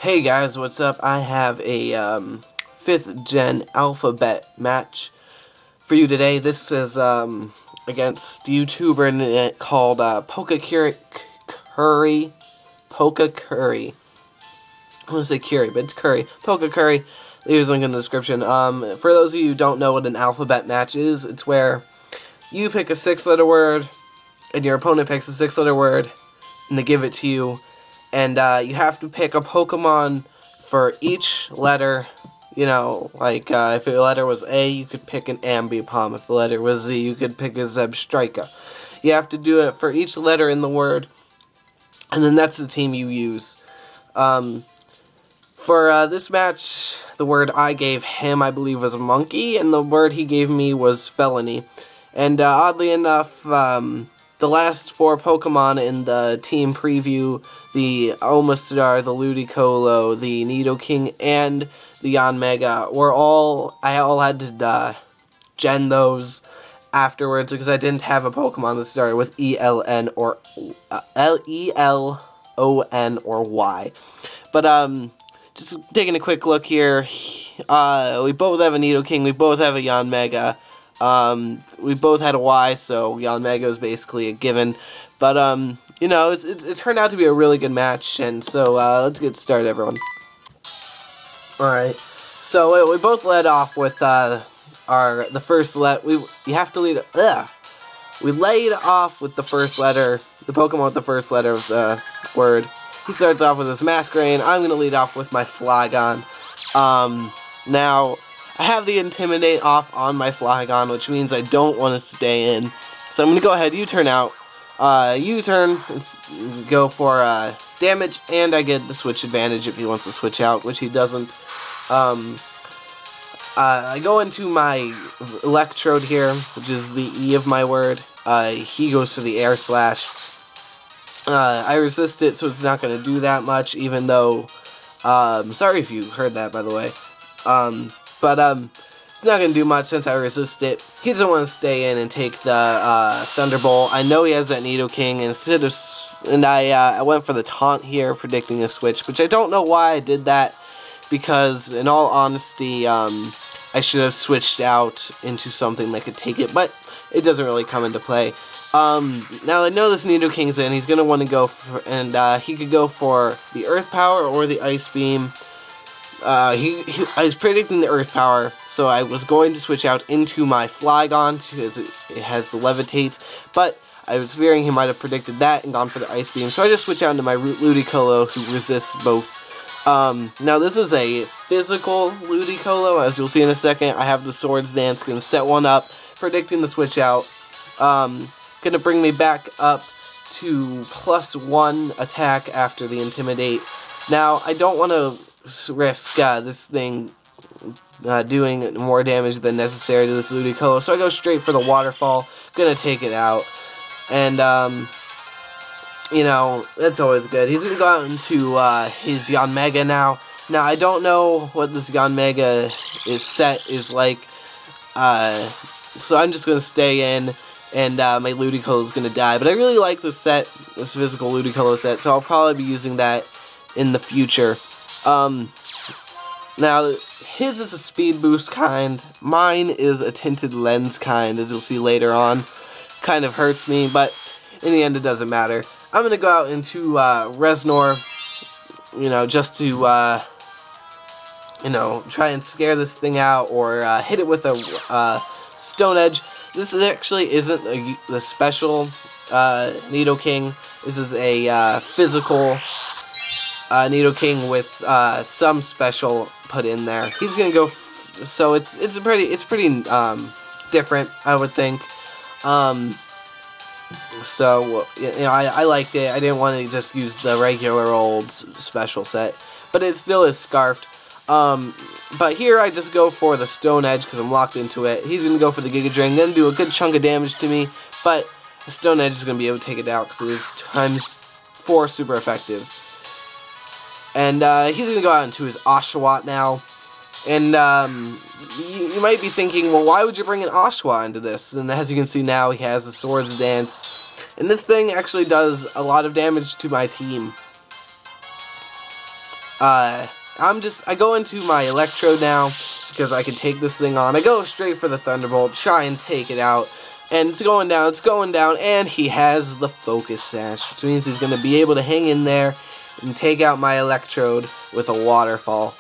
Hey guys, what's up? I have a 5th gen alphabet match for you today. This is against YouTuber called PokeCurry. PokeCurry. I want to say Curry, but it's Curry. PokeCurry. Leave his link in the description. For those of you who don't know what an alphabet match is, it's where you pick a 6-letter word and your opponent picks a 6-letter word and they give it to you. And you have to pick a Pokemon for each letter. You know, like if the letter was A, you could pick an Ambipom. If the letter was Z, you could pick a Zebstrika. You have to do it for each letter in the word, and then that's the team you use. For this match, the word I gave him, I believe, was monkey, and the word he gave me was felony. And oddly enough, the last 4 Pokemon in the team preview, the Omastar, the Ludicolo, the Nidoking, and the Yanmega, I all had to gen those afterwards because I didn't have a Pokemon that started with E-L-N or E-L-O-N or Y. But just taking a quick look here, we both have a Nidoking, we both have a Yanmega. We both had a Y, so Yanmega was basically a given. But, you know, it turned out to be a really good match, and so, let's get started, everyone. Alright, so we both led off with, the first you have to lead, we laid off with the first letter, the Pokemon with the first letter of the word. He starts off with his Masquerain. I'm gonna lead off with my Flygon. Now, I have the Intimidate off on my Flygon, which means I don't want to stay in. So I'm going to go ahead, U-turn out. U-turn, go for damage, and I get the switch advantage if he wants to switch out, which he doesn't. I go into my Electrode here, which is the E of my word. He goes to the Air Slash. I resist it, so it's not going to do that much, even though... sorry if you heard that, by the way. But it's not going to do much since I resist it. He doesn't want to stay in and take the Thunderbolt. I know he has that Nidoking, and I went for the taunt here, predicting a switch, which I don't know why I did that, because in all honesty, I should have switched out into something that could take it, but it doesn't really come into play. Now I know this Nidoking's in, he's going to want to go for, and he could go for the Earth Power or the Ice Beam. I was predicting the Earth Power, so I was going to switch out into my Flygon because it has the Levitate, but I was fearing he might have predicted that and gone for the Ice Beam, so I just switched out into my Ludicolo, who resists both. Now this is a physical Ludicolo, as you'll see in a second. I have the Swords Dance, going to set one up, predicting the switch out. Going to bring me back up to +1 attack after the Intimidate. Now, I don't want to risk this thing doing more damage than necessary to this Ludicolo, so I go straight for the Waterfall. Gonna take it out, and you know, that's always good. He's gonna go out into his Yanmega now. Now I don't know what this Yanmega is like, so I'm just gonna stay in, and my Ludicolo is gonna die. But I really like this set, this physical Ludicolo set, so I'll probably be using that in the future. Now, his is a speed boost kind, mine is a tinted lens kind, as you'll see later on. Kind of hurts me, but in the end it doesn't matter. I'm gonna go out into, Reznor, you know, just to, you know, try and scare this thing out, or, hit it with a, Stone Edge. This actually isn't the special, Nidoking. This is a, physical Nidoking with some special put in there. He's gonna go, so it's pretty different, I would think. So you know, I liked it. I didn't want to just use the regular old special set, but it still is scarfed. But here I just go for the Stone Edge because I'm locked into it. He's gonna go for the Giga Drain, gonna do a good chunk of damage to me, but the Stone Edge is gonna be able to take it out because it is ×4 super effective. And he's going to go out into his Oshawott now. And you might be thinking, well, why would you bring an Oshawott into this? And as you can see now, he has the Swords Dance. And this thing actually does a lot of damage to my team. I go into my Electrode now, because I can take this thing on. I go straight for the Thunderbolt, try and take it out, and it's going down, and he has the Focus Sash, which means he's going to be able to hang in there and take out my Electrode with a Waterfall.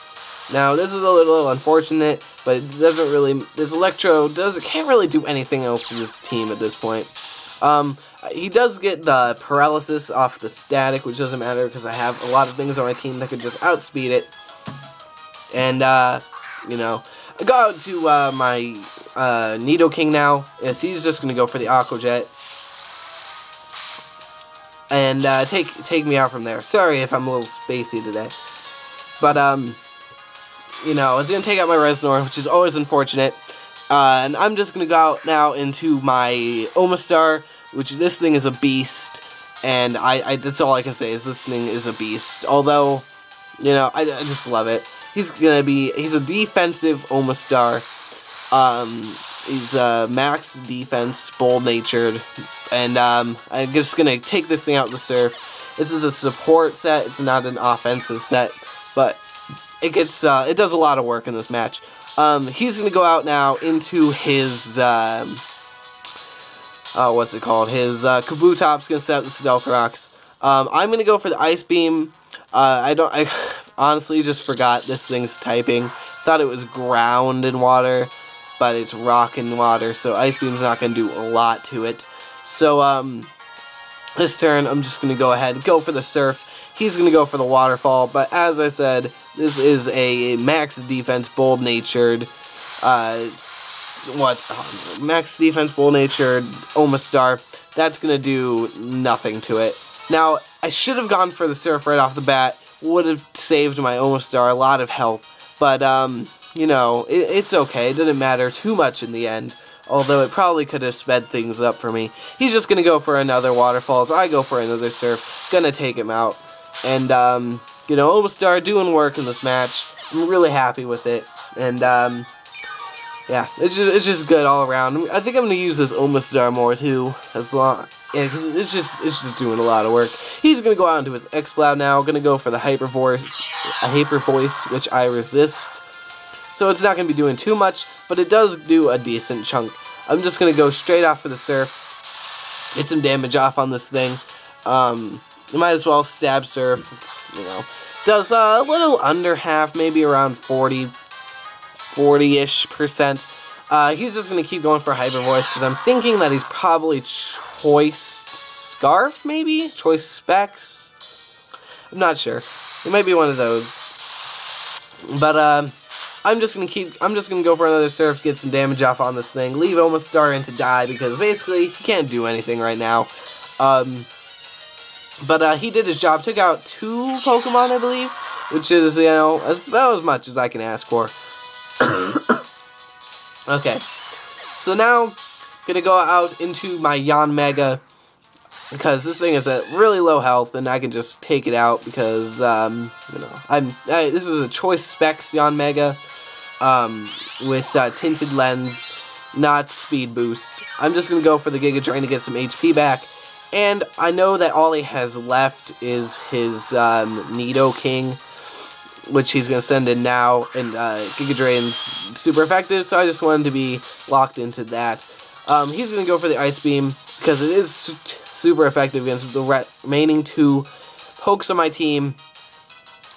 Now, this is a little unfortunate, but it doesn't really, this Electrode can't really do anything else to this team at this point. He does get the paralysis off the static, which doesn't matter because I have a lot of things on my team that could just outspeed it. And, you know, I go out to my Nidoking now, as he's just going to go for the Aqua Jet. And take me out from there. Sorry if I'm a little spacey today. But, you know, I was going to take out my Reznor, which is always unfortunate. And I'm just going to go out now into my Omastar, which this thing is a beast. And that's all I can say is this thing is a beast. Although, you know, I just love it. He's a defensive Omastar. He's max defense, bold-natured. And I'm just going to take this thing out in the surf. This is a support set. It's not an offensive set. But it does a lot of work in this match. He's going to go out now into his, what's it called? His Kabutop's going to set up the Stealth Rocks. I'm going to go for the Ice Beam. I honestly just forgot this thing's typing. Thought it was ground and water, but it's rock and water, so Ice Beam's not going to do a lot to it. So, this turn, I'm just going to go ahead and go for the Surf. He's going to go for the Waterfall, but as I said, this is a max defense, bold-natured, max defense, bold-natured Omastar. That's going to do nothing to it. Now, I should have gone for the Surf right off the bat. Would have saved my Omastar a lot of health. But, you know, it's okay. It doesn't matter too much in the end. Although it probably could have sped things up for me. He's just going to go for another Waterfall. So I go for another Surf. Gonna take him out. And, you know, Omastar doing work in this match. I'm really happy with it. And, yeah, it's just good all around. I think I'm going to use this Omastar more, too. Yeah, because it's just doing a lot of work. He's going to go out into his Exploud now. Going to go for the Hyper Voice, which I resist. So it's not going to be doing too much, but it does do a decent chunk. I'm just going to go straight off for the Surf. Get some damage off on this thing. You might as well Stab Surf, you know. Does a little under half, maybe around 40-ish%. He's just going to keep going for Hyper Voice, because I'm thinking that he's probably Choice Scarf, maybe? Choice Specs? I'm not sure. It might be one of those. But, I'm just gonna go for another Surf, get some damage off on this thing, leave Omastar in to die, because basically, he can't do anything right now. But he did his job, took out 2 Pokemon, I believe, which is, you know, about as much as I can ask for. Okay, so now, gonna go out into my Yanmega, because this thing is at really low health, and I can just take it out, because, you know, this is a Choice Specs Yanmega, with Tinted Lens, not Speed Boost. I'm just gonna go for the Giga Drain to get some HP back, and I know that all he has left is his, Nidoking, which he's going to send in now, and Giga Drain's super effective, so I just wanted to be locked into that. He's going to go for the Ice Beam, because it is super effective against the remaining 2 pokes on my team.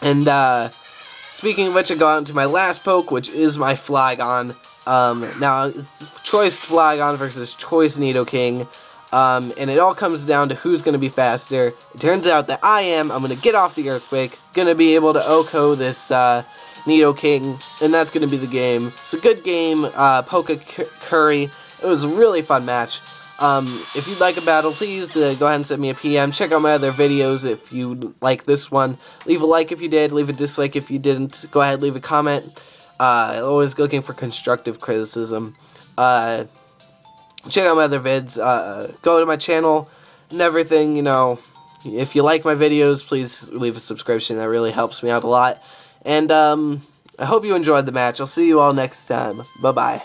And, speaking of which, I go on to my last poke, which is my Flygon. Now, it's Choice Flygon versus Choice Nidoking. And it all comes down to who's going to be faster. It turns out that I'm going to get off the Earthquake, going to be able to OHKO this Nidoking, and that's going to be the game. It's a good game, PokeCurry. It was a really fun match. If you'd like a battle, please go ahead and send me a PM. Check out my other videos if you like this one. Leave a like if you did, leave a dislike if you didn't. Go ahead, leave a comment. Always looking for constructive criticism. Check out my other vids, go to my channel and everything, you know. If you like my videos, please leave a subscription. That really helps me out a lot. And, I hope you enjoyed the match. I'll see you all next time. Bye-bye.